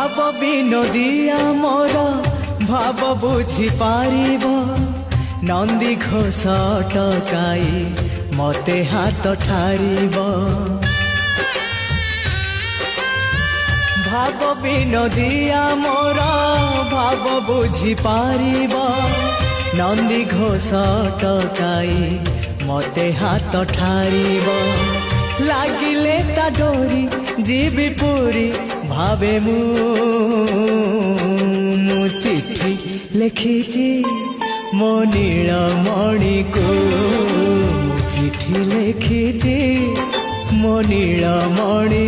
ভাব বিনোদিয়া মোর ভাব বুঝি পারিব নন্দী ঘোষ টকাই মতে হাত ঠারিব ভাব বিনোদিয়া মোর ভাব বুঝি পারিব নন্দী ঘোষ টকাই মতে হাত ঠারিব লাগিলে তা ডরি ଯିବି ପୁରୀ ଭାବେ ମୁଁ ଚିଠି ଲେଖିଛି ମୋ ନୀଳମଣିକୁ ମୁଁ ଚିଠି ଲେଖିଛି ମୋ ନୀଳମଣିକୁ।